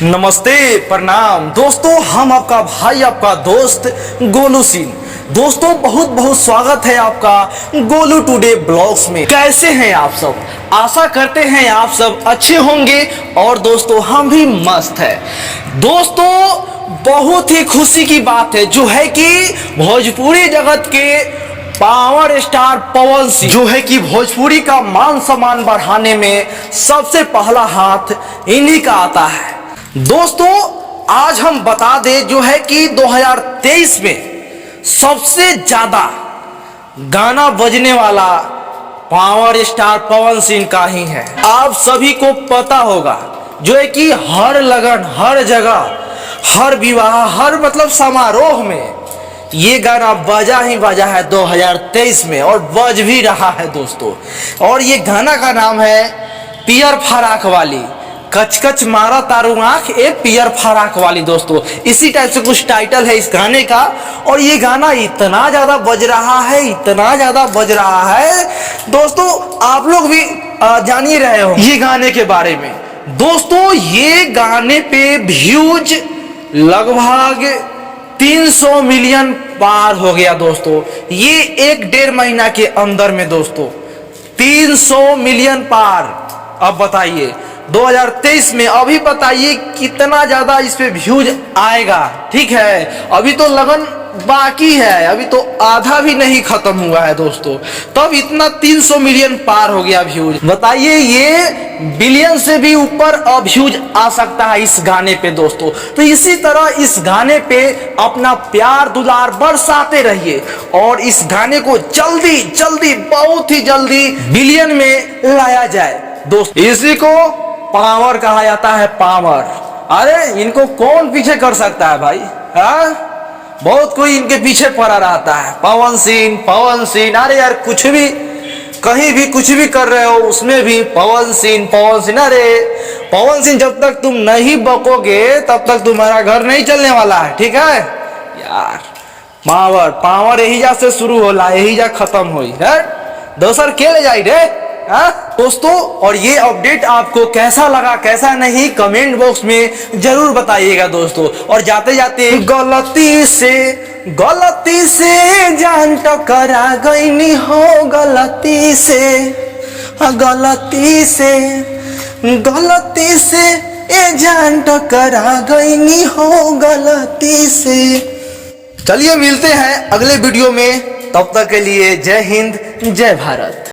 नमस्ते, प्रणाम दोस्तों। हम आपका भाई, आपका दोस्त गोलू सिंह। दोस्तों बहुत बहुत स्वागत है आपका गोलू टुडे ब्लॉग्स में। कैसे हैं आप सब? आशा करते हैं आप सब अच्छे होंगे और दोस्तों हम भी मस्त है। दोस्तों बहुत ही खुशी की बात है जो है कि भोजपुरी जगत के पावर स्टार पवन सिंह जो है कि भोजपुरी का मान सम्मान बढ़ाने में सबसे पहला हाथ इन्हीं का आता है। दोस्तों आज हम बता दें जो है कि 2023 में सबसे ज्यादा गाना बजने वाला पावर स्टार पवन सिंह का ही है। आप सभी को पता होगा जो है कि हर लगन, हर जगह, हर विवाह, हर मतलब समारोह में ये गाना बजा ही बजा है 2023 में और बज भी रहा है दोस्तों। और ये गाना का नाम है पियर फराक वाली, कच कच मारा तारू आंख ए पियर फराक वाली। दोस्तों इसी टाइप से कुछ टाइटल है इस गाने का। और ये गाना इतना ज्यादा बज रहा है, इतना ज्यादा बज रहा है दोस्तों, आप लोग भी जान ही रहे हो ये गाने के बारे में। दोस्तों ये गाने पे व्यूज लगभग 300 मिलियन पार हो गया दोस्तों। ये 1-1.5 महीना के अंदर में दोस्तों 300 मिलियन पार। अब बताइए 2023 में अभी बताइए कितना ज्यादा इस पे व्यूज आएगा। ठीक है, अभी तो लगन बाकी है, अभी तो आधा भी नहीं खत्म हुआ है दोस्तों, तब इतना 300 मिलियन पार हो गया व्यूज। बताइए ये बिलियन से भी ऊपर व्यूज आ सकता है इस गाने पे दोस्तों। तो इसी तरह इस गाने पे अपना प्यार दुलार बरसाते रहिए और इस गाने को जल्दी जल्दी, बहुत ही जल्दी बिलियन में लाया जाए दोस्तों। इसी को पावर कहा जाता है, पावर। अरे इनको कौन पीछे कर सकता है भाई? हाँ, बहुत कोई इनके पीछे पड़ा रहता है, पवन सिंह पवन सिंह। अरे यार कुछ भी, कहीं भी कुछ भी कर रहे हो उसमें भी पवन सिंह पवन सिंह। अरे पवन सिंह जब तक तुम नहीं बकोगे तब तक तुम्हारा घर नहीं चलने वाला है। ठीक है यार, पावर पावर यही जा से शुरू होला, यही जा खत्म हुई है, दोसर के ले जाई रे। दोस्तों और ये अपडेट आपको कैसा लगा, कैसा नहीं, कमेंट बॉक्स में जरूर बताइएगा दोस्तों। और जाते जाते गलती से जान टकरा गई हो, गलती से ए जान टकरा गई हो, गलती से। चलिए मिलते हैं अगले वीडियो में, तब तक के लिए जय हिंद, जय भारत।